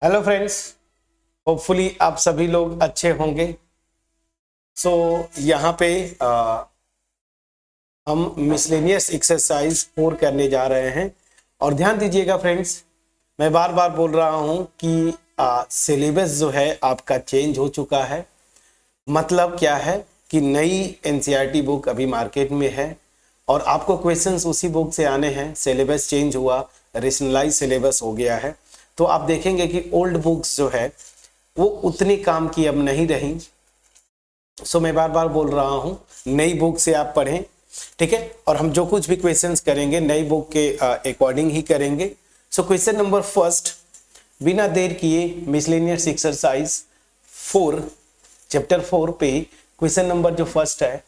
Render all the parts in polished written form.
Hello friends, hopefully आप सभी लोग अच्छे होंगे। सो यहाँ पे हम मिसलेनियस एक्सरसाइज 4 करने जा रहे हैं। और ध्यान दीजिएगा फ्रेंड्स, मैं बार बार बोल रहा हूँ कि सिलेबस जो है आपका चेंज हो चुका है। मतलब क्या है कि नई एनसीईआरटी बुक अभी मार्केट में है और आपको क्वेश्चंस उसी बुक से आने हैं। सिलेबस चेंज हुआ, रेशनलाइज सिलेबस हो गया है। तो आप देखेंगे कि ओल्ड बुक्स जो है वो उतनी काम की अब नहीं रही। सो मैं बार बार बोल रहा हूँ, नई बुक से आप पढ़ें, ठीक है। और हम जो कुछ भी क्वेश्चंस करेंगे नई बुक के अकॉर्डिंग ही करेंगे। सो क्वेश्चन नंबर फर्स्ट, बिना देर किए मिसलेनियस एक्सरसाइज 4 चैप्टर 4 पे क्वेश्चन नंबर जो फर्स्ट है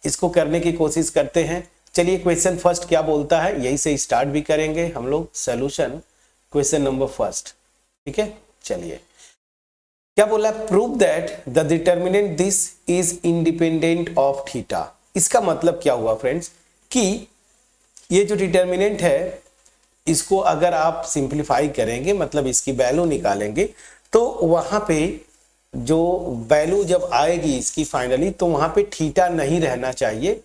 इसको करने की कोशिश करते हैं। चलिए, क्वेश्चन फर्स्ट क्या बोलता है यही से स्टार्ट भी करेंगे हम लोग सॉल्यूशन। क्वेश्चन नंबर फर्स्ट, ठीक है। चलिए, क्या बोला? Prove that the determinant this is independent of theta. इसका मतलब क्या हुआ फ्रेंड्स कि ये जो डिटर्मिनेंट है इसको अगर आप सिंप्लीफाई करेंगे, मतलब इसकी वैल्यू निकालेंगे, तो वहां पे जो वैल्यू जब आएगी इसकी फाइनली, तो वहां पे थीटा नहीं रहना चाहिए।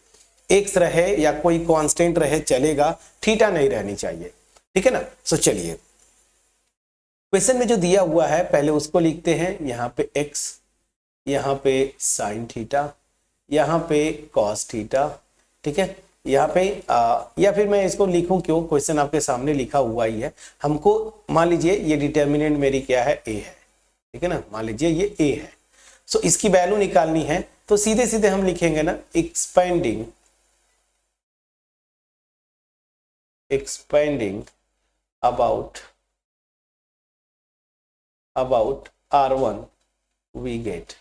एक्स रहे या कोई कांस्टेंट रहे चलेगा, थीटा नहीं रहनी चाहिए, ठीक है ना। सो चलिए, क्वेश्चन में जो दिया हुआ है पहले उसको लिखते हैं। यहाँ पे x, यहाँ पे साइन थीटा, यहाँ पे कॉस थीटा, ठीक है। यहाँ पे या फिर मैं इसको लिखूं क्यों, क्वेश्चन आपके सामने लिखा हुआ ही है। हमको मान लीजिए ये डिटर्मिनेंट मेरी क्या है, a है, ठीक है ना। मान लीजिए ये a है। सो इसकी वैल्यू निकालनी है तो सीधे सीधे हम लिखेंगे ना, expanding about R1 we get.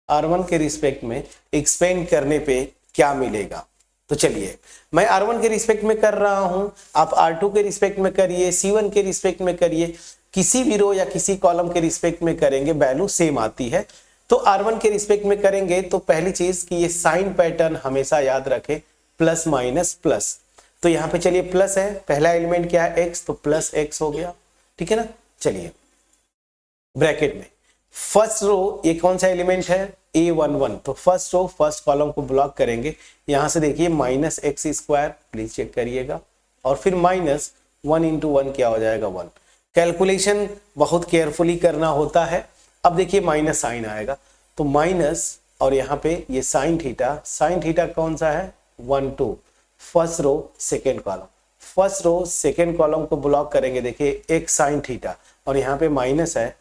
R1 के रिस्पेक्ट में एक्सपेंड करने पे क्या मिलेगा। तो चलिए, मैं R1 के रिस्पेक्ट में कर रहा हूं, आप R2 के रिस्पेक्ट में करिए, C1 के रिस्पेक्ट में करिए, किसी भी रो या किसी कॉलम के रिस्पेक्ट में करेंगे वैल्यू सेम आती है। तो R1 के रिस्पेक्ट में करेंगे तो पहली चीज कि ये साइन पैटर्न हमेशा याद रखें, प्लस माइनस प्लस। तो यहाँ पे चलिए प्लस है, पहला एलिमेंट क्या है x, तो प्लस x हो गया, ठीक है ना। चलिए, ब्रैकेट में फर्स्ट रो ये कौन सा एलिमेंट है, A11, तो फर्स्ट रो फर्स्ट कॉलम को ब्लॉक करेंगे। यहां से देखिए minus x square, please check करिएगा, और फिर माइनस 1 इंटू 1 क्या हो जाएगा 1। कैलकुलेशन बहुत केयरफुली करना होता है। अब देखिए माइनस साइन आएगा तो माइनस, और यहाँ पे ये साइन थीटा कौन सा है 1 2, first row second column, first row second column को ब्लॉक करेंगे। देखिए एक साइन थीटा और यहाँ पे माइनस है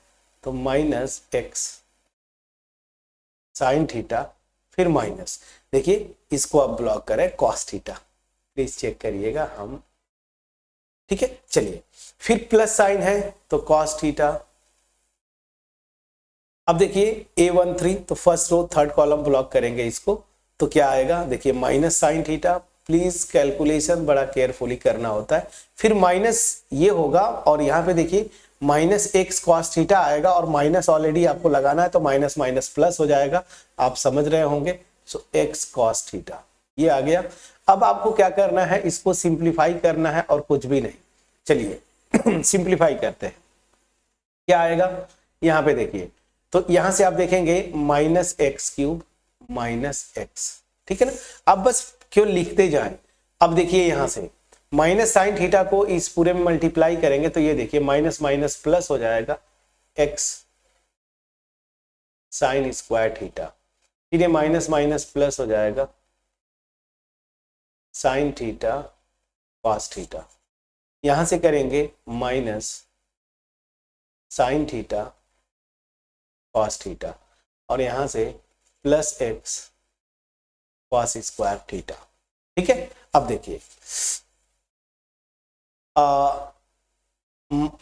तो माइनस एक्स साइन थीटा, फिर माइनस, देखिए इसको अब ब्लॉक करें कॉस थीटा, प्लीज चेक करिएगा हम, ठीक है। चलिए, फिर प्लस साइन है तो कॉस थीटा। अब देखिए A13, तो first row third column block करेंगे इसको, तो क्या आएगा, देखिए minus sine theta. Please calculation बड़ा केयरफुली करना होता है। फिर माइनस ये होगा और यहाँ पे देखिए माइनस एक्स कॉस थीटा आएगा, और माइनस ऑलरेडी आपको लगाना है तो माइनस माइनस प्लस हो जाएगा, आप समझ रहे होंगे। सो एक्स कॉस थीटा ये आ गया। अब आपको क्या करना है, इसको सिंप्लीफाई करना है और कुछ भी नहीं। चलिए सिंप्लीफाई करते हैं, क्या आएगा यहाँ पे देखिए, तो यहां से आप देखेंगे minus x cube minus x, ठीक है ना। अब बस क्यों लिखते जाएं। अब देखिए यहां से माइनस साइन थीटा को इस पूरे में मल्टीप्लाई करेंगे तो ये देखिए माइनस माइनस प्लस हो जाएगा, एक्स साइन स्क्वायर थीटा, फिर ये माइनस माइनस प्लस हो जाएगा साइन थीटा कॉस थीटा। यहां से करेंगे minus sine theta cos theta, और यहां से plus x cos square theta, ठीक है। अब देखिए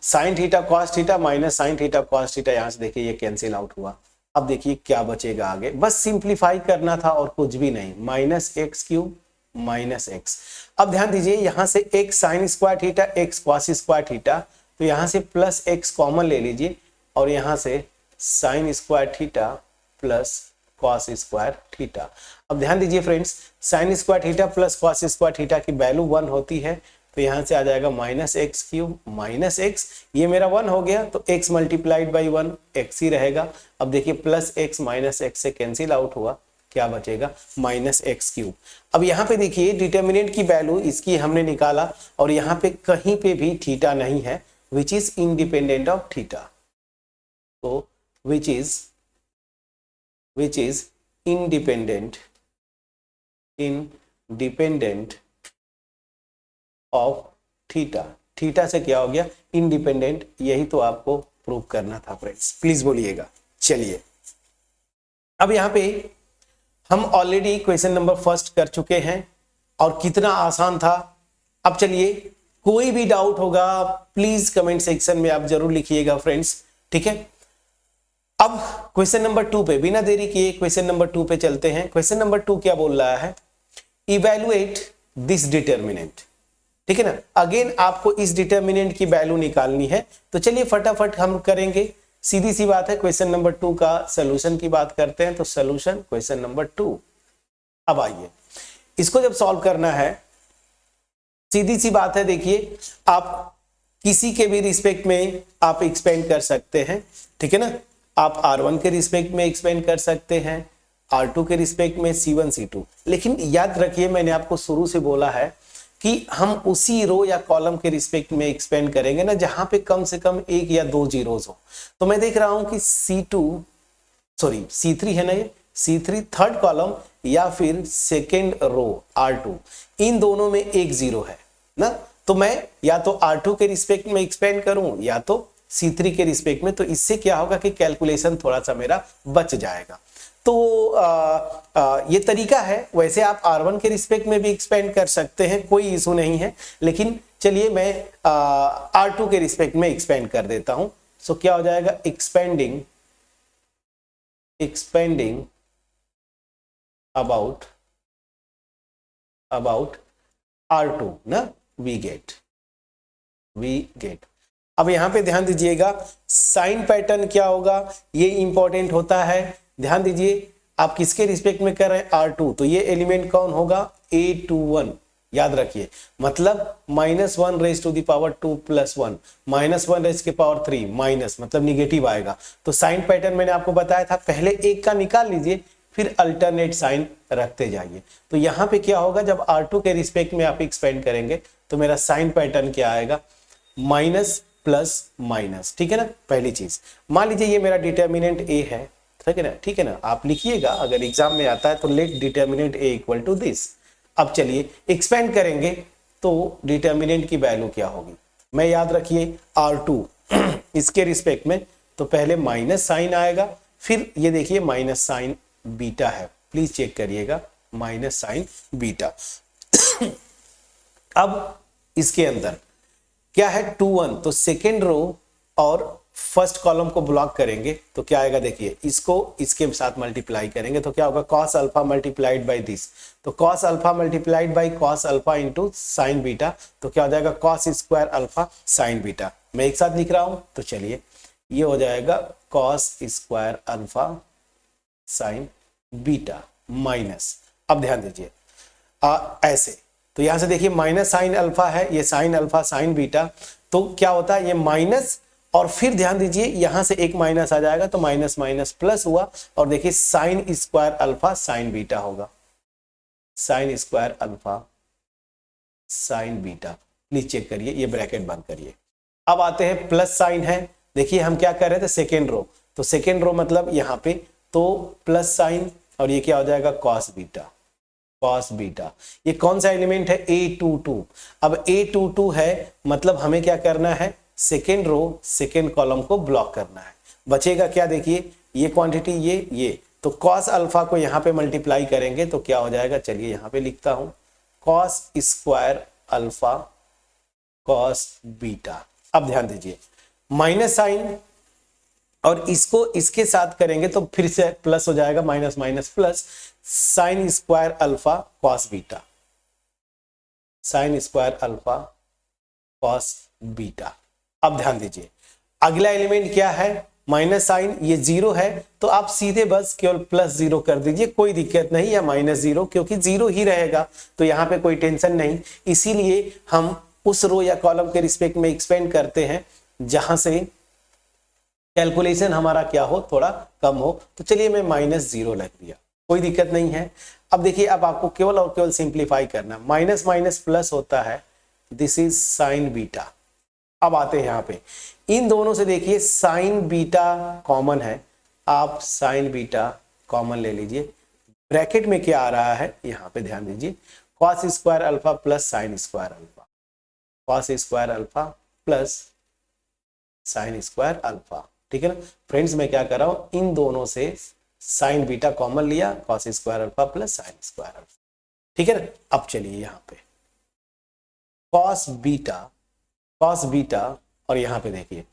sine theta cos theta minus sine theta cos theta, यहां से देखिए ये कैंसिल आउट हुआ। अब देखिए क्या बचेगा आगे, बस सिंप्लीफाई करना था और कुछ भी नहीं, minus x cube minus x. अब ध्यान दीजिए यहां से x sine square theta x cos square theta, तो यहां से प्लस एक्स कॉमन ले लीजिए, और यहां से sine square theta plus cos square theta. अब ध्यान दीजिए friends, sine square theta plus cos square theta की वैल्यू 1 होती है, तो यहाँ से आ जाएगा minus x cube minus x, ये मेरा 1 हो गया तो x मल्टीप्लाइड बाई 1 x ही रहेगा। अब देखिए प्लस एक्स माइनस एक्स से कैंसिल आउट हुआ, क्या बचेगा माइनस एक्स क्यूब। अब यहाँ पे देखिए डिटर्मिनेंट की वैल्यू इसकी हमने निकाला और यहाँ पे कहीं पे भी थीटा नहीं है, which is independent of theta. तो which is independent of theta. Theta से क्या हो गया इंडिपेंडेंट, यही तो आपको प्रूव करना था फ्रेंड्स, प्लीज बोलिएगा। चलिए अब यहां पे हम ऑलरेडी क्वेश्चन नंबर फर्स्ट कर चुके हैं और कितना आसान था। अब चलिए कोई भी डाउट होगा प्लीज कमेंट सेक्शन में आप जरूर लिखिएगा फ्रेंड्स, ठीक है। अब क्वेश्चन नंबर 2 पे बिना देरी किए क्वेश्चन नंबर 2 पे चलते हैं। क्वेश्चन नंबर 2 क्या बोल रहा है, इवैल्यूएट दिस डिटर्मिनेंट, ठीक है ना। अगेन आपको इस डिटर्मिनेंट की वैल्यू निकालनी है, तो चलिए फटाफट हम करेंगे, सीधी सी बात है। क्वेश्चन नंबर 2 का सॉल्यूशन की बात करते हैं, तो सॉल्यूशन क्वेश्चन नंबर 2। अब आइए इसको जब सॉल्व करना है, सीधी सी बात है, देखिए आप किसी के भी रिस्पेक्ट में आप एक्सपेंड कर सकते हैं, ठीक है ना। आप R1 के रिस्पेक्ट में एक्सपेंड कर सकते हैं, R2 के रिस्पेक्ट में, C1 C2, लेकिन याद रखिए मैंने आपको शुरू से बोला है कि हम उसी रो या कॉलम के रिस्पेक्ट में एक्सपेंड करेंगे ना जहां पे कम से कम 1 या 2 जीरोस हो। तो मैं देख रहा हूं कि C3 है ना, ये C3 थर्ड कॉलम या फिर सेकेंड रो R2, इन दोनों में 1 जीरो है ना, तो मैं या तो R2 के रिस्पेक्ट में एक्सपेंड करूं या तो C3 के रिस्पेक्ट में, तो इससे क्या होगा कि कैलकुलेशन थोड़ा सा मेरा बच जाएगा। तो ये तरीका है। वैसे आप R1 के रिस्पेक्ट में भी एक्सपेंड कर सकते हैं, कोई इशू नहीं है, लेकिन चलिए मैं R2 के रिस्पेक्ट में एक्सपेंड कर देता हूं। सो क्या हो जाएगा, एक्सपेंडिंग अबाउट R2 ना, वी गेट। अब यहां पे ध्यान दीजिएगा साइन पैटर्न क्या होगा, ये इंपॉर्टेंट होता है। ध्यान दीजिए आप किसके रिस्पेक्ट में कर रहे हैं, R2, तो ये एलिमेंट कौन होगा, A21, याद रखिए, मतलब -1 raise to the power 2 + 1 -1 raise के पावर 3 माइनस, मतलब निगेटिव आएगा। तो साइन पैटर्न मैंने आपको बताया था, पहले एक का निकाल लीजिए फिर अल्टरनेट साइन रखते जाइए। तो यहां पे क्या होगा, जब R2 के रिस्पेक्ट में आप एक्सपेंड करेंगे तो मेरा साइन पैटर्न क्या आएगा, माइनस प्लस माइनस, ठीक है ना। पहली चीज मान लीजिए ये मेरा डिटर्मिनेंट A है, ठीक है ना, आप लिखिएगा अगर एग्जाम में आता है तो let determinant A equal to this. अब चलिए एक्सपेंड करेंगे तो डिटर्मिनेंट की वैल्यू क्या होगी, मैं याद रखिए R2 इसके रिस्पेक्ट में, तो पहले माइनस साइन आएगा, फिर ये देखिए माइनस साइन बीटा है, प्लीज चेक करिएगा, माइनस साइन बीटा। अब इसके अंदर क्या है 2 1, तो सेकेंड रो और फर्स्ट कॉलम को ब्लॉक करेंगे तो क्या आएगा, देखिए इसको इसके साथ मल्टीप्लाई करेंगे तो क्या होगा, cos alpha multiplied by this, तो cos alpha multiplied by cos alpha into sine beta, तो क्या हो जाएगा cos square alpha sine beta. मैं एक साथ लिख रहा हूं, तो चलिए ये हो जाएगा cos square alpha sine beta minus, अब ध्यान दीजिए ऐसे, तो यहां से देखिए माइनस साइन अल्फा है, ये साइन अल्फा साइन बीटा, तो क्या होता है ये माइनस, और फिर ध्यान दीजिए यहां से एक माइनस आ जाएगा तो माइनस माइनस प्लस हुआ, और देखिए sine square alpha sine beta होगा, sine square alpha sine beta, please check करिए, ये ब्रैकेट बंद करिए। अब आते हैं प्लस साइन है, देखिए हम क्या कर रहे थे सेकेंड रो, तो सेकेंड रो मतलब यहां पे तो प्लस साइन, और ये क्या हो जाएगा cos बीटा, ये कौन सा एलिमेंट है, A22। अब A22 है मतलब हमें क्या करना है, सेकेंड रो सेकेंड कॉलम को ब्लॉक करना है। बचेगा क्या, देखिए ये क्वांटिटी ये, तो cos अल्फा को यहां पे मल्टीप्लाई करेंगे तो क्या हो जाएगा, चलिए यहां पे लिखता हूं cos square alpha cos beta. अब ध्यान दीजिए माइनस साइन और इसको इसके साथ करेंगे तो फिर से प्लस हो जाएगा, minus minus plus, sine square alpha cos beta, sign square alpha cos beta. अब ध्यान दीजिए अगला एलिमेंट क्या है, माइनस साइन, ये 0 है तो आप सीधे बस केवल +0 कर दीजिए, कोई दिक्कत नहीं, या -0, क्योंकि 0 ही रहेगा तो यहां पे कोई टेंशन नहीं, इसीलिए हम उस रो या कॉलम के रिस्पेक्ट में एक्सपेंड करते हैं जहां से कैलकुलेशन हमारा क्या हो, थोड़ा कम हो। तो चलिए मैं -0 लग दिया, कोई दिक्कत नहीं है। अब देखिए, अब आपको केवल और केवल सिंप्लीफाई करना, माइनस माइनस प्लस होता है, दिस इज साइन बीटा। अब आते हैं यहाँ पे, इन दोनों से देखिए साइन बीटा कॉमन है, आप साइन बीटा कॉमन ले लीजिए। ब्रैकेट में क्या आ रहा है, यहाँ पे ध्यान दीजिए, cos square alpha plus sine square alpha, cos square alpha plus sine square alpha. ठीक है ना फ्रेंड्स, मैं क्या कर रहा हूं, इन दोनों से साइन बीटा कॉमन लिया, cos square alpha plus sine square alpha. ठीक है ना। अब चलिए यहाँ पे कॉस बीटा और यहाँ पे देखिए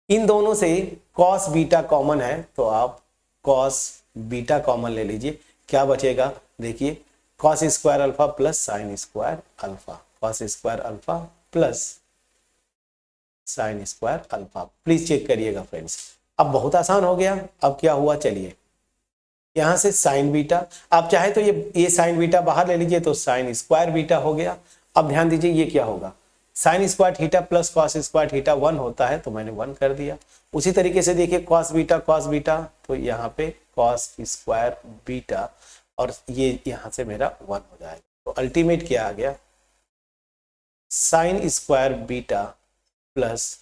इन दोनों से कॉस बीटा कॉमन है, तो आप कॉस बीटा कॉमन ले लीजिए। क्या बचेगा, देखिए cos square alpha plus sine square alpha, cos square alpha plus sine square alpha. Please check करिएगा फ्रेंड्स, अब बहुत आसान हो गया। अब क्या हुआ, चलिए यहां से साइन बीटा, आप चाहे तो ये साइन बीटा बाहर ले लीजिए, तो साइन स्क्वायर बीटा हो गया। अब ध्यान दीजिए ये क्या होगा, sine square theta plus cos square theta 1 होता है, तो मैंने 1 कर दिया। उसी तरीके से देखिए कॉस बीटा, तो यहाँ पे कॉस स्क्वायर बीटा और ये यहाँ से मेरा 1 हो जाएगा। तो अल्टीमेट क्या आ गया, sine square beta plus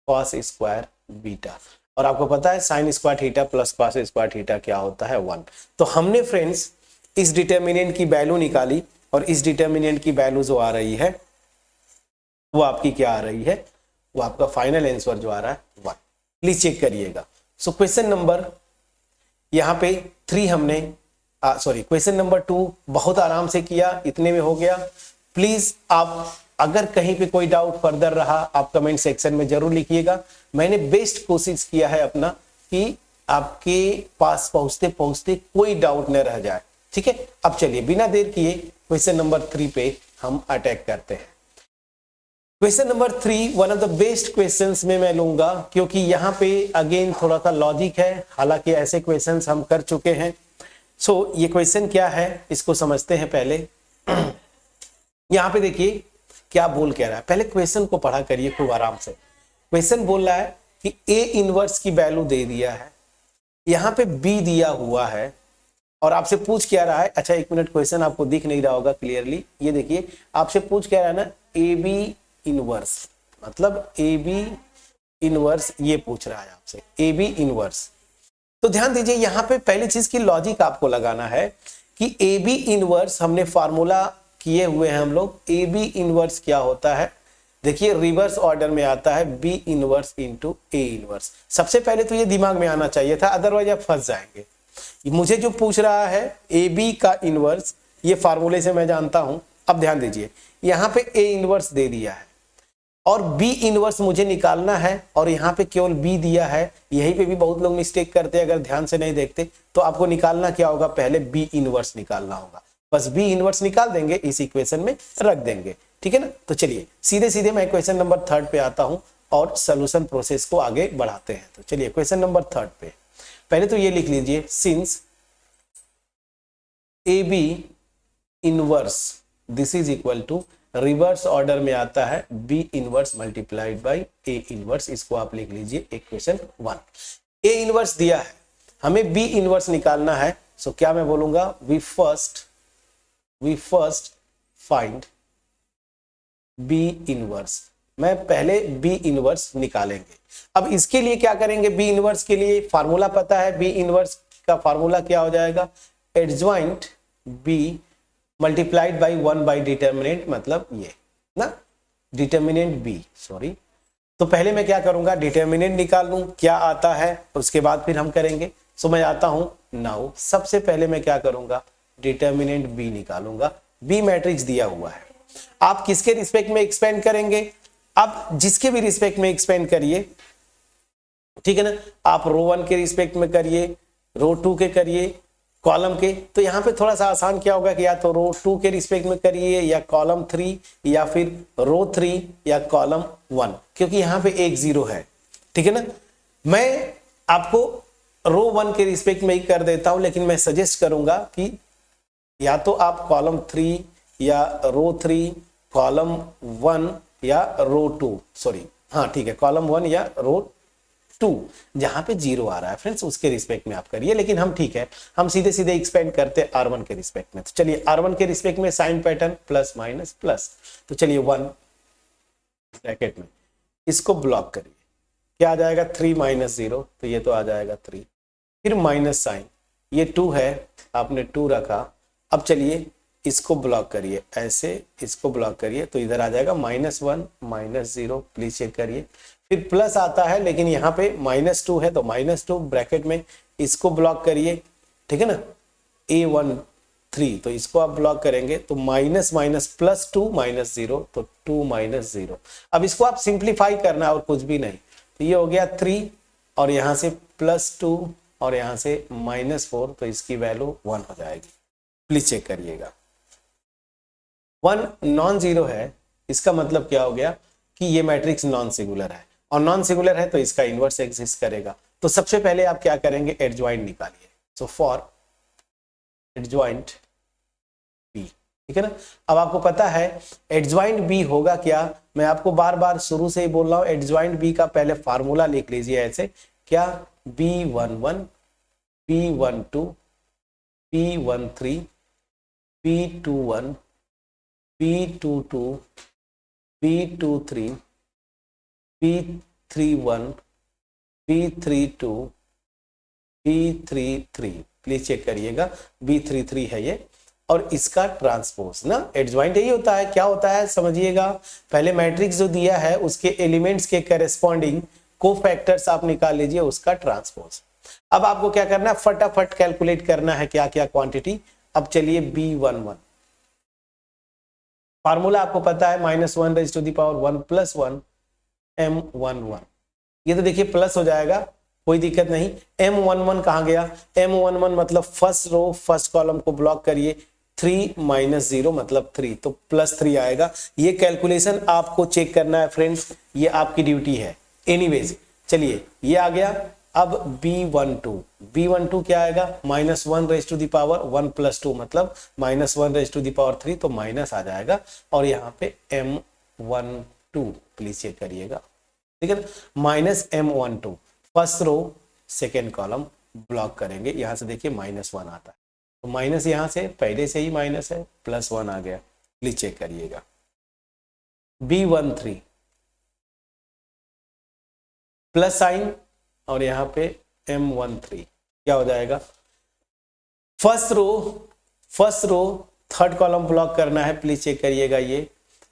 cos square beta. और आपको पता है sine square theta plus cos square theta क्या होता है, 1। तो हमने फ्रेंड्स इस डिटर्मिनेंट की वैल्यू निकाली, और इस डिटर्मिनेंट की वैल्यू जो आ रही है वो आपकी क्या आ रही है, वो आपका फाइनल आंसर जो आ रहा है 1। प्लीज चेक करिएगा। सो क्वेश्चन नंबर यहाँ पे 3 हमने क्वेश्चन नंबर 2 बहुत आराम से किया, इतने में हो गया। प्लीज आप अगर कहीं पे कोई डाउट फर्दर रहा, आप कमेंट सेक्शन में जरूर लिखिएगा। मैंने बेस्ट कोशिश किया है अपना कि आपके पास पहुंचते पहुंचते कोई डाउट न रह जाए। ठीक है, अब चलिए बिना देर किए क्वेश्चन नंबर 3 पे हम अटैक करते हैं। Question number 3 one of the best questions में मैं लूंगा, क्योंकि यहाँ पे अगेन थोड़ा सा लॉजिक है, हालांकि ऐसे क्वेश्चंस हम कर चुके हैं। सो ये क्वेश्चन क्या है इसको समझते हैं पहले। यहाँ पे देखिए क्या बोल कह रहा है, पहले क्वेश्चन को पढ़ा करिए खूब आराम से। क्वेश्चन बोल रहा है कि ए इनवर्स की वैल्यू दे दिया है, यहाँ पे बी दिया हुआ है, और आपसे पूछ क्या रहा है, अच्छा एक मिनट, क्वेश्चन आपको दिख नहीं रहा होगा क्लियरली, ये देखिए आपसे पूछ क्या रहा है ना, ए बी इनवर्स, मतलब ए बी इनवर्स ये पूछ रहा है आपसे, ए बी इनवर्स। तो ध्यान दीजिए यहाँ पे पहली चीज की लॉजिक आपको लगाना है कि ए बी इनवर्स हमने फार्मूला किए हुए हैं हम लोग। ए बी इनवर्स क्या होता है, देखिए रिवर्स ऑर्डर में आता है B inverse into A inverse. सबसे पहले तो ये दिमाग में आना चाहिए था, अदरवाइज आप फंस जाएंगे। मुझे जो पूछ रहा है ए बी का इनवर्स, ये फार्मूले से मैं जानता हूं। अब ध्यान दीजिए यहाँ पे ए इनवर्स दे दिया है और बी इनवर्स मुझे निकालना है, और यहाँ पे केवल बी दिया है। यहीं पे भी बहुत लोग मिस्टेक करते हैं, अगर ध्यान से नहीं देखते तो आपको निकालना क्या होगा, पहले बी इनवर्स निकालना होगा। बस बी इनवर्स निकाल देंगे, इस इक्वेशन में रख देंगे। ठीक है ना। तो चलिए सीधे सीधे मैं क्वेश्चन नंबर 3 पे आता हूं और सोल्यूशन प्रोसेस को आगे बढ़ाते हैं। तो चलिए क्वेश्चन नंबर 3 पे पहले तो ये लिख लीजिए, since A B inverse this is equal to, reverse order में आता है B inverse multiplied by A inverse. इसको आप लिख लीजिए इक्वेशन 1। ए इनवर्स दिया है, हमें बी इनवर्स निकालना है। सो क्या मैं बोलूंगा, we first find B inverse. मैं पहले बी इनवर्स निकालेंगे। अब इसके लिए क्या करेंगे, बी इनवर्स के लिए फार्मूला पता है, बी इनवर्स का फार्मूला क्या हो जाएगा, adjoint B multiplied by 1 by determinant, मतलब ये ना डिटर्मिनेंट बी, सॉरी। तो पहले मैं क्या करूंगा, डिटर्मिनेंट निकाल लूं क्या आता है, उसके बाद फिर हम करेंगे। सो मैं आता हूं नाउ, सबसे पहले मैं क्या करूंगा, डिटर्मिनेंट बी निकालूंगा। बी मैट्रिक्स दिया हुआ है, आप किसके रिस्पेक्ट में एक्सपेंड करेंगे, आप जिसके भी रिस्पेक्ट में एक्सपेंड करिए, ठीक है ना। आप रो 1 के रिस्पेक्ट में करिए, रो 2 के करिए, कॉलम के। तो यहाँ पे थोड़ा सा आसान क्या होगा कि या तो रो 2 के रिस्पेक्ट में करिए, या कॉलम 3, या फिर रो 3, या कॉलम 1, क्योंकि यहाँ पे एक 0 है। ठीक है ना। मैं आपको रो 1 के रिस्पेक्ट में ही कर देता हूं, लेकिन मैं सजेस्ट करूंगा कि या तो आप कॉलम 3 या रो 3 कॉलम 1 या रो 2, सॉरी हाँ ठीक है, कॉलम 1 या रो 2 जहां पे 0 आ रहा है फ्रेंड्स उसके रिस्पेक्ट में आप करिए, लेकिन हम ठीक है हम सीधे सीधे एक्सपेंड करते हैं R1 के रिस्पेक्ट में। तो चलिए R1 के रिस्पेक्ट में sign pattern plus minus plus, तो चलिए 1 ब्रैकेट में इसको ब्लॉक करिए, क्या आ जाएगा 3 माइनस 0, तो ये तो आ जाएगा 3, फिर माइनस साइन, ये 2 है आपने 2 रखा, अब चलिए इसको ब्लॉक करिए, ऐसे इसको ब्लॉक करिए तो इधर आ जाएगा -1 -0, प्लीज चेक करिए, फिर प्लस आता है लेकिन यहाँ पे -2 है तो -2 ब्रैकेट में इसको ब्लॉक करिए, ठीक है ना, A1 3, तो इसको आप ब्लॉक करेंगे तो माइनस माइनस प्लस 2 -0, तो 2 -0। अब इसको आप सिंप्लीफाई करना और कुछ भी नहीं, तो ये हो गया 3 और यहाँ से +2 और यहाँ से -4, तो इसकी वैल्यू 1 हो जाएगी, प्लीज चेक करिएगा। 1 नॉन जीरो है, इसका मतलब क्या हो गया कि ये मैट्रिक्स नॉन सिंगुलर है, और नॉन सिंगुलर है तो इसका इनवर्स एग्जिस्ट करेगा। तो सबसे पहले आप क्या करेंगे, एडजॉइंट निकालिए, सो फॉर एडजॉइंट बी, ठीक है ना। अब आपको पता है एडजॉइंट बी होगा क्या, मैं आपको बार बार शुरू से ही बोल रहा हूं, एडजॉइंट बी का पहले फार्मूला लिख लीजिए ऐसे, क्या B11 B12 B13 B21 B22 B23 B31 B32 B33, please check करिएगा B33 है ये, और इसका ट्रांसपोज ना एडजॉइंट यही होता है, क्या होता है समझिएगा, पहले मैट्रिक्स जो दिया है उसके एलिमेंट्स के करेस्पॉन्डिंग कोफैक्टर्स आप निकाल लीजिए, उसका ट्रांसपोज। अब आपको क्या करना है, फटाफट कैलकुलेट करना है क्या क्या क्वांटिटी। अब चलिए B11 फार्मूला आपको पता है -1 raised to the power 1 + 1 M11, ये तो देखिए प्लस हो जाएगा, कोई दिक्कत नहीं। M11 कहाँ गया, M11 मतलब फर्स्ट रो फर्स्ट कॉलम को ब्लॉक करिए, 3 - 0 मतलब 3, तो +3 आएगा। ये कैलकुलेशन आपको चेक करना है फ्रेंड्स, ये आपकी ड्यूटी है। एनीवेज चलिए ये आ गया। अब B12 क्या आएगा, -1 raised to the power 1 + 2 मतलब -1 raised to the power 3, तो माइनस आ जाएगा, और यहाँ पे M12 प्लीज चेक करिएगा, ठीक है ना, -M12 first row second column block करेंगे, यहां से देखिए -1 आता है, तो माइनस यहां से पहले से ही माइनस है, +1 आ गया, प्लीज चेक करिएगा। B13 प्लस साइन और यहाँ पे M13 क्या हो जाएगा, first row third column block करना है, प्लीज चेक करिएगा ये,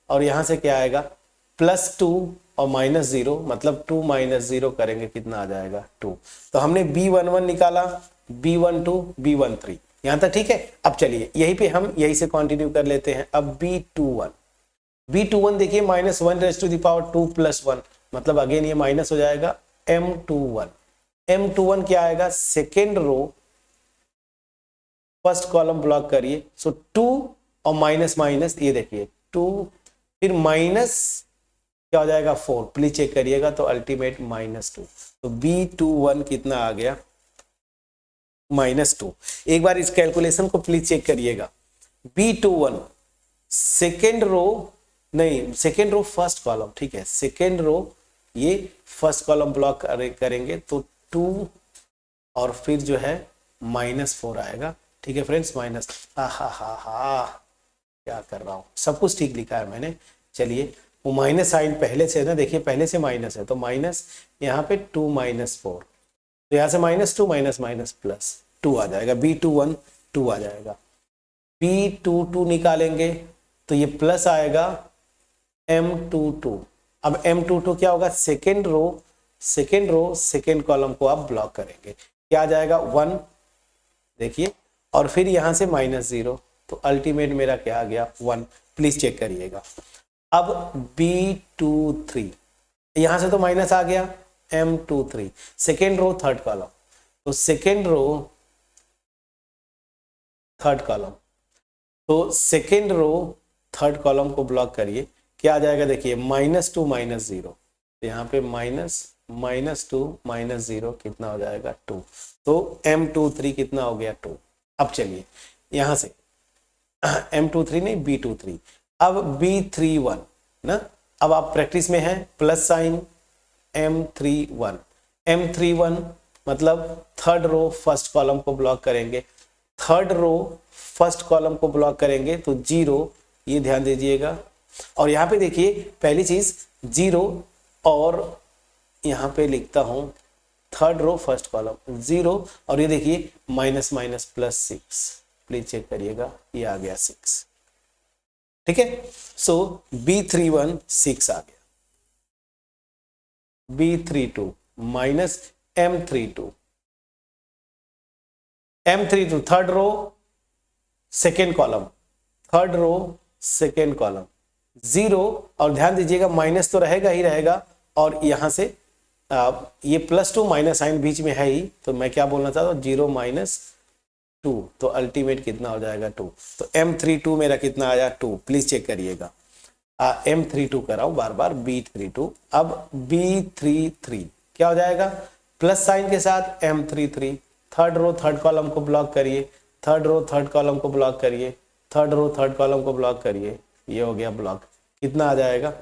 और यहां से क्या आएगा +2 और -0 मतलब 2 - 0 करेंगे कितना आ जाएगा 2। तो हमने B11 निकाला, B12 B13 यहां तक ठीक है। अब चलिए यहीं पे हम यहीं से कंटिन्यू कर लेते हैं। अब B21 देखिए -1 raised to the power 2 + 1 मतलब अगेन ये माइनस हो जाएगा, M21 क्या आएगा, second row first column block करिए, सो 2 और माइनस ये देखिए 2, फिर माइनस क्या हो जाएगा 4, प्लीज चेक करिएगा, तो अल्टीमेट -2, तो B21 कितना आ गया -2। एक बार इस कैलकुलेशन को प्लीज चेक करिएगा, B21 second row first column, ठीक है, सेकेंड रो ये फर्स्ट कॉलम ब्लॉक करेंगे तो 2 और फिर जो है -4 आएगा, ठीक है फ्रेंड्स, माइनस क्या कर रहा हूं, सब कुछ ठीक लिखा है मैंने। चलिए वो माइनस साइन पहले से ना, देखिए पहले से माइनस है तो माइनस यहाँ पे 2 - 4, तो यहाँ से -2 माइनस +2 आ जाएगा, B21 2 आ जाएगा। B22 निकालेंगे तो ये प्लस आएगा M22। अब M22 क्या होगा, सेकेंड रो सेकेंड कॉलम को आप ब्लॉक करेंगे, क्या आ जाएगा 1 देखिए, और फिर यहां से -0, तो अल्टीमेट मेरा क्या आ गया 1, प्लीज चेक करिएगा। अब B23 यहां से तो माइनस आ गया, M23 second row third column, तो सेकेंड रो थर्ड कॉलम, तो सेकेंड रो थर्ड कॉलम को ब्लॉक करिए, क्या आ जाएगा देखिए -2 -0, तो यहाँ पे -2 -0 कितना हो जाएगा 2, तो M23 कितना हो गया 2। अब चलिए यहां से M23 नहीं B23, अब B31 ना, अब आप प्रैक्टिस में हैं, प्लस साइन M31 मतलब थर्ड रो फर्स्ट कॉलम को ब्लॉक करेंगे, थर्ड रो फर्स्ट कॉलम को ब्लॉक करेंगे तो 0, ये ध्यान दीजिएगा। और यहाँ पे देखिए पहली चीज 0, और यहाँ पे लिखता हूं थर्ड रो फर्स्ट कॉलम 0, और ये देखिए minus minus plus 6, please check करिएगा, ये आ गया 6। ठीक है, सो B31 6 आ गया, B32 minus M32 third row second column, third row second column 0, और ध्यान दीजिएगा माइनस तो रहेगा ही रहेगा, और यहां से ये +2 माइनस साइन बीच में है ही, तो मैं क्या बोलना चाहता हूँ 0 माइनस 2, तो अल्टीमेट कितना हो जाएगा 2। तो M32 मेरा कितना आया 2, प्लीज चेक करिएगा। M32 कराओ बार बार, B32, अब B33 क्या हो जाएगा, प्लस साइन के साथ M33, third row third column को ब्लॉक करिए, थर्ड रो थर्ड कॉलम को ब्लॉक करिए, थर्ड रो थर्ड कॉलम को ब्लॉक करिए, ये हो गया ब्लॉक। कितना आ जाएगा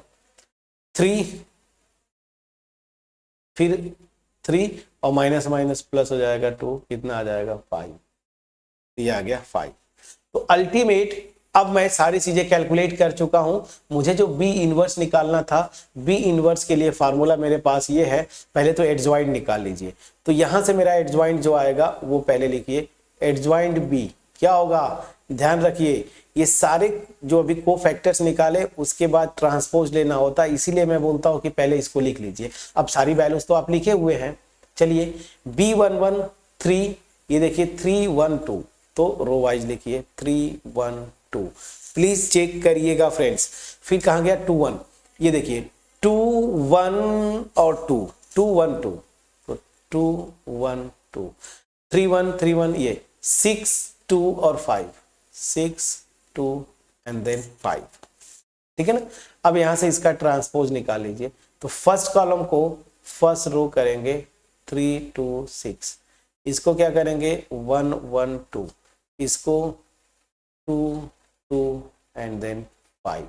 3, फिर 3 और माइनस माइनस प्लस हो जाएगा 2, कितना आ जाएगा 5, ये आ गया 5। तो अल्टीमेट अब मैं सारी चीजें कैलकुलेट कर चुका हूं, मुझे जो B इनवर्स निकालना था, B इनवर्स के लिए फार्मूला मेरे पास ये है, पहले तो एडजॉइंट निकाल लीजिए। तो यहां से मेरा एडजॉइंट जो आएगा वो पहले लिखिए, एडजॉइंट B क्या होगा, ध्यान रखिए ये सारे जो अभी को फैक्टर्स निकाले उसके बाद ट्रांसपोज लेना होता है, इसीलिए मैं बोलता हूं कि पहले इसको लिख लीजिए। अब सारी वैल्यूज तो आप लिखे हुए हैं, चलिए B11 3, ये देखिए 312, तो रो वाइज लिखिए 312, प्लीज चेक करिएगा फ्रेंड्स। फिर कहाँ गया 21, ये देखिए 2 1 और 2 212, तो 212, 31 ये 6 2 और 5 6 2 एंड देन 5, ठीक है ना। अब यहां से इसका ट्रांसपोज निकाल लीजिए, तो फर्स्ट कॉलम को फर्स्ट रो करेंगे 3 2 6, इसको क्या करेंगे 1 1 2, इसको 2 2 एंड देन 5।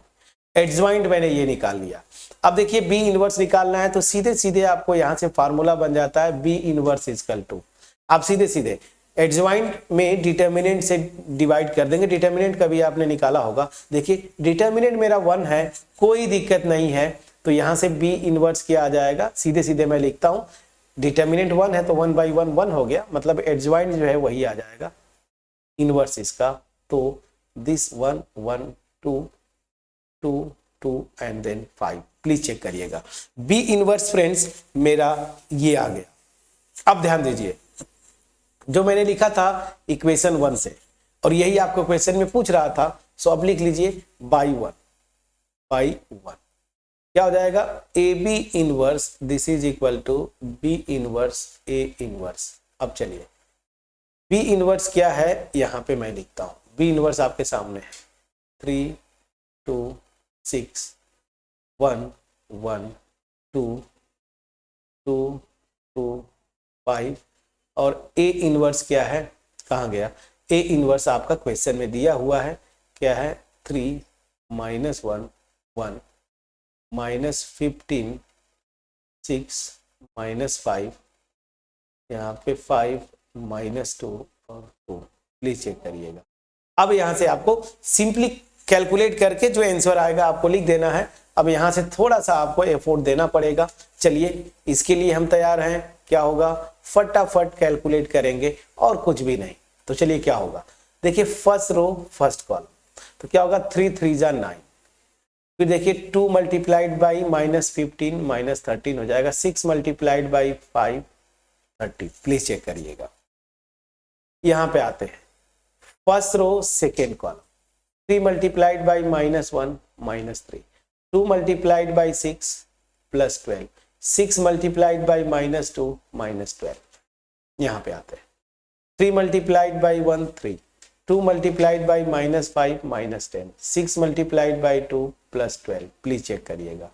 एडजॉइंट मैंने ये निकाल लिया। अब देखिए B इनवर्स निकालना है तो सीधे सीधे आपको यहां से फार्मूला बन जाता है B इनवर्स इक्वल टू, आप सीधे सीधे एडजॉइंट में डिटर्मिनेंट से डिवाइड कर देंगे। डिटर्मिनेंट कभी आपने निकाला होगा, देखिए डिटर्मिनेंट मेरा 1 है, कोई दिक्कत नहीं है, तो यहां से B इनवर्स क्या आ जाएगा, सीधे सीधे मैं लिखता हूं, डिटर्मिनेंट 1 है तो 1 बाई 1 1 हो गया, मतलब एडजॉइंट जो है वही आ जाएगा इनवर्स इसका। तो this 1 1 2 2 2 and then 5, please check करिएगा। B इनवर्स फ्रेंड्स मेरा ये आ गया। अब ध्यान दीजिए जो मैंने लिखा था इक्वेशन 1 से, और यही आपको क्वेश्चन में पूछ रहा था, सो अब लिख लीजिए बाई 1 क्या हो जाएगा, AB inverse this is equal to B inverse A inverse. अब चलिए B इनवर्स क्या है, यहां पे मैं लिखता हूं, B इनवर्स आपके सामने है 3 2 6 1 1 2 2 2 5, और A इनवर्स क्या है, कहाँ गया, A इनवर्स आपका क्वेश्चन में दिया हुआ है, क्या है 3 माइनस 1 1 माइनस 15 6 माइनस 5, यहाँ पे 5 माइनस 2 और 2, प्लीज चेक करिएगा। अब यहां से आपको सिंपली कैलकुलेट करके जो आंसर आएगा आपको लिख देना है। अब यहां से थोड़ा सा आपको एफर्ट देना पड़ेगा, चलिए इसके लिए हम तैयार हैं। क्या होगा, फटाफट कैलकुलेट करेंगे और कुछ भी नहीं। तो चलिए क्या होगा, देखिए फर्स्ट रो फर्स्ट कॉलम, तो क्या होगा 3 3 जा 9, फिर देखिए 2 मल्टीप्लाइड बाई माइनस 15 माइनस 13 हो जाएगा, 6 मल्टीप्लाइड बाई 5 30, प्लीज चेक करिएगा। यहां पे आते हैं first row second column, 3 multiplied by minus 1 minus 3, 2 multiplied by 6 plus 12, 6 multiplied by minus 2 minus 12। यहां पे आते हैं 3 multiplied by 1 3, 2 multiplied by minus 5 minus 10, 6 multiplied by 2 plus 12, please check करिएगा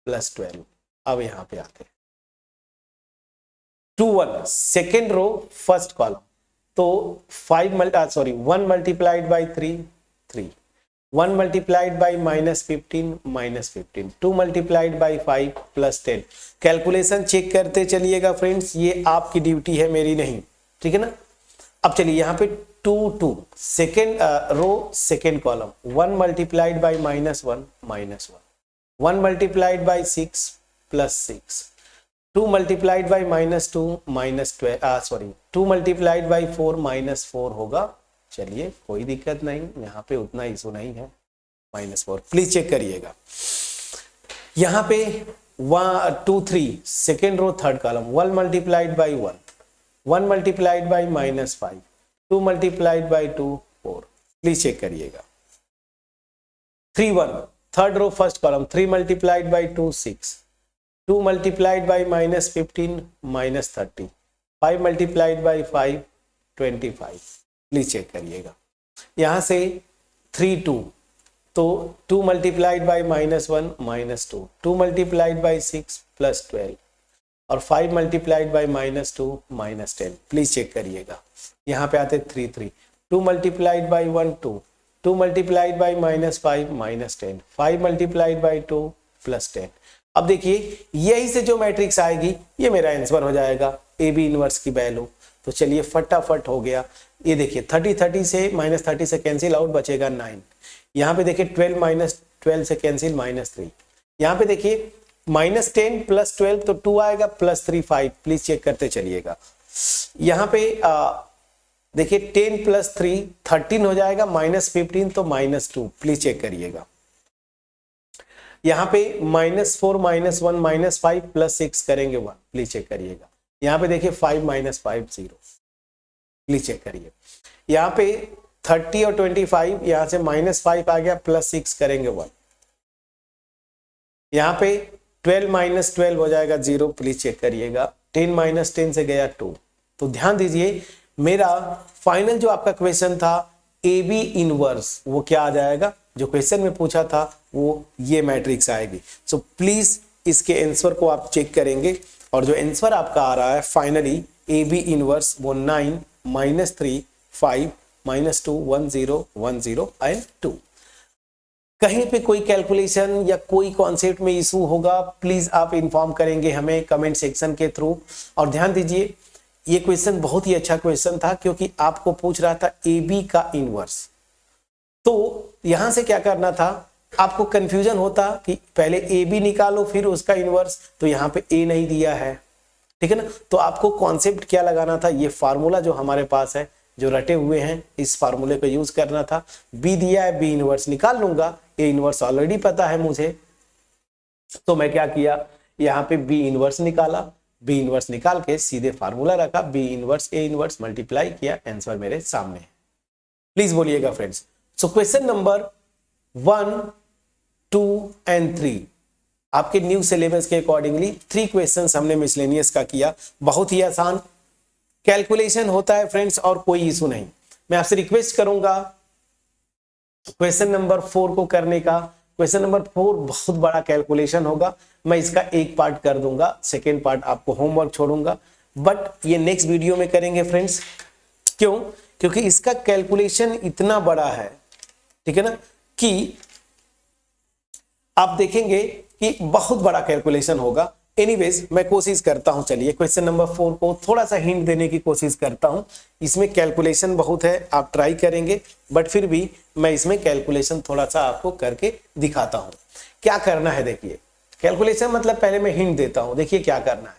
प्लस 12। अब यहां पे आते हैं 2 1 सेकेंड रो फर्स्ट कॉलम, तो 1 multiplied by 3 3, 1 multiplied by -15 -15, 2 multiplied by 5 plus 10। Calculation check करते चलिएगा फ्रेंड्स, ये आपकी ड्यूटी है, मेरी नहीं, ठीक है ना। अब चलिए यहाँ पे 2 2 second row second column, 1 multiplied by -1 -1, 1 multiplied by 6 plus 6, 2 multiplied by -2 -12 sorry 2 multiplied by 4 -4 होगा। चलिए कोई दिक्कत नहीं, यहाँ पे उतना इशू नहीं है, -4 प्लीज चेक करिएगा। यहाँ पे 1 2 3 second row third column, 1 multiplied by 1, 1 multiplied by -5, 2 multiplied by 2 4, please check करिएगा। 3 1 third row first column, 3 multiplied by 2 6, 2 multiplied by -15 -30, 5 multiplied by 5 25, please check करिएगा। यहाँ से 3 2, तो 2 multiplied by -1 -2, 2 multiplied by 6 plus 12 और 5 multiplied by -2 -10, please check करिएगा। यहाँ पे आते 3 3, 2 multiplied by 1 2, 2 multiplied by -5 -10, 5 multiplied by 2 plus 10। अब देखिए यही से जो मैट्रिक्स आएगी ये मेरा आंसर हो जाएगा, ए बी इनवर्स की वैल्यू। तो चलिए फटाफट हो गया। ये देखिए 30 30 से -30 से कैंसिल आउट, बचेगा 9। यहाँ पे देखिए 12 -12 से कैंसिल -3। यहाँ पे देखिए -10 प्लस 12 तो 2 आएगा, +3 5, प्लीज चेक करते चलिएगा। यहाँ पे देखिए 10 + 3 13 हो जाएगा, -15 तो -2, प्लीज चेक करिएगा। यहाँ पे -4 -1 -5 प्लस 6 करेंगे 1, प्लीज चेक करिएगा। यहाँ पे देखिए 5 -5 0, प्लीज चेक करिए। यहाँ पे 30 और 25, यहाँ से -5 आ गया, +6 करेंगे 1। यहाँ पे 12 - 12 हो जाएगा 0, प्लीज चेक करिएगा। 10 - 10 से गया 2। तो ध्यान दीजिए मेरा फाइनल जो आपका क्वेश्चन था ए बी इनवर्स, वो क्या आ जाएगा, जो क्वेश्चन में पूछा था वो ये मैट्रिक्स आएगी। सो प्लीज इसके आंसर को आप चेक करेंगे और जो आंसर आपका आ रहा है फाइनली ए बी इनवर्स, वो 9 -3 5 -2 1 0 1 0 एंड 2। कहीं पे कोई कैलकुलेशन या कोई कॉन्सेप्ट में इशू होगा, प्लीज आप इन्फॉर्म करेंगे हमें कमेंट सेक्शन के थ्रू। और ध्यान दीजिए ये क्वेश्चन बहुत ही अच्छा क्वेश्चन था, क्योंकि आपको पूछ रहा था ए बी का इनवर्स। तो यहां से क्या करना था, आपको कंफ्यूजन होता कि पहले ए बी निकालो फिर उसका इनवर्स, तो यहाँ पे ए नहीं दिया है, ठीक है ना। तो आपको कॉन्सेप्ट क्या लगाना था, ये फार्मूला जो हमारे पास है, जो रटे हुए हैं, इस फार्मूले को यूज करना था। बी दिया है, बी इनवर्स निकाल लूंगा, ए इनवर्स ऑलरेडी पता है मुझे, तो मैं क्या किया, यहाँ पे बी इनवर्स निकाला, बी इनवर्स निकाल के सीधे फार्मूला रखा, B inverse A inverse multiply किया, आंसर मेरे सामने है। प्लीज बोलिएगा friends. So question number 1 2 and 3 आपके न्यू सिलेबस के अकॉर्डिंगली 3 क्वेश्चंस हमने मिसलेनियस का किया। बहुत ही आसान कैलकुलेशन होता है फ्रेंड्स, और कोई इशू नहीं। मैं आपसे रिक्वेस्ट करूंगा क्वेश्चन नंबर 4 को करने का। क्वेश्चन नंबर 4 बहुत बड़ा कैलकुलेशन होगा, मैं इसका एक पार्ट कर दूंगा, सेकेंड पार्ट आपको होमवर्क छोड़ूंगा, बट ये नेक्स्ट वीडियो में करेंगे फ्रेंड्स। क्यों? क्योंकि इसका कैलकुलेशन इतना बड़ा है, ठीक है ना, कि आप देखेंगे कि बहुत बड़ा कैलकुलेशन होगा। एनीवेज मैं कोशिश करता हूं, चलिए क्वेश्चन नंबर 4 को थोड़ा सा हिंट देने की कोशिश करता हूं। इसमें कैलकुलेशन बहुत है, आप ट्राई करेंगे, बट फिर भी मैं इसमें कैलकुलेशन थोड़ा सा आपको करके दिखाता हूं। क्या करना है देखिए, कैलकुलेशन मतलब पहले मैं हिंट देता हूं। देखिए क्या करना है,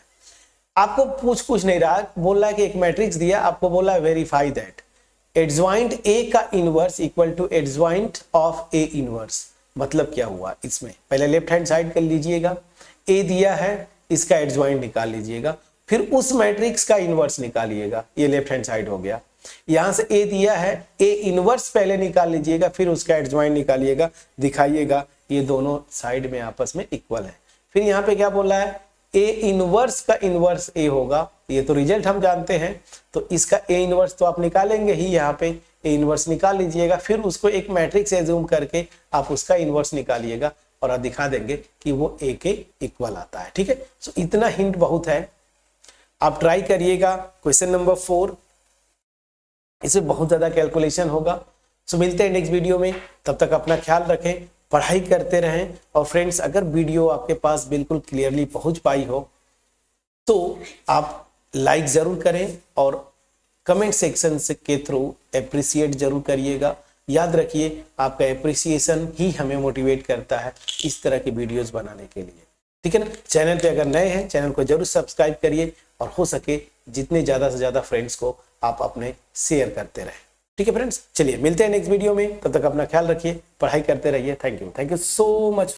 आपको पूछ कुछ नहीं रहा, बोल रहा है कि एक मैट्रिक्स दिया, आपको बोला वेरीफाई दैट एडजॉइंट ए का inverse equal to adjoint of A inverse. मतलब क्या हुआ, इसमें पहले लेफ्ट हैंड साइड कर लीजिएगा, ए दिया है, इसका एडजॉइंट निकाल लीजिएगा, फिर उस मैट्रिक्स का इनवर्स निकालिएगा, ये लेफ्ट हैंड साइड हो गया। यहां से ए दिया है, ए इनवर्स पहले निकाल लीजिएगा, फिर उसका एडजॉइंट निकालिएगा, दिखाइएगा ये दोनों साइड में आपस में इक्वल है। फिर यहाँ पे क्या बोला है, ए इनवर्स का इनवर्स ए होगा, ये तो रिजल्ट हम जानते हैं, तो इसका ए इनवर्स तो आप निकालेंगे ही, यहाँ पे ए इनवर्स निकाल लीजिएगा, फिर उसको एक मैट्रिक्स एज्यूम करके आप उसका इनवर्स निकालिएगा और आप दिखा देंगे कि वो ए के इक्वल आता है। ठीक है, सो इतना हिंट बहुत है, आप ट्राई करिएगा। क्वेश्चन नंबर 4, इसमें बहुत ज्यादा कैलकुलेशन होगा, सो मिलते हैं नेक्स्ट वीडियो में, तब तक अपना ख्याल रखें, पढ़ाई करते रहें। और फ्रेंड्स, अगर वीडियो आपके पास बिल्कुल क्लियरली पहुंच पाई हो तो आप लाइक जरूर करें और कमेंट सेक्शन से के थ्रू अप्रिशिएट जरूर करिएगा। याद रखिए, आपका अप्रिसिएशन ही हमें मोटिवेट करता है इस तरह की वीडियोस बनाने के लिए, ठीक है ना। चैनल पे अगर नए हैं, चैनल को जरूर सब्सक्राइब करिए और हो सके जितने ज़्यादा से ज़्यादा फ्रेंड्स को आप अपने शेयर करते रहें, ठीक है फ्रेंड्स। चलिए मिलते हैं नेक्स्ट वीडियो में, तब तक अपना ख्याल रखिए, पढ़ाई करते रहिए। Thank you so much.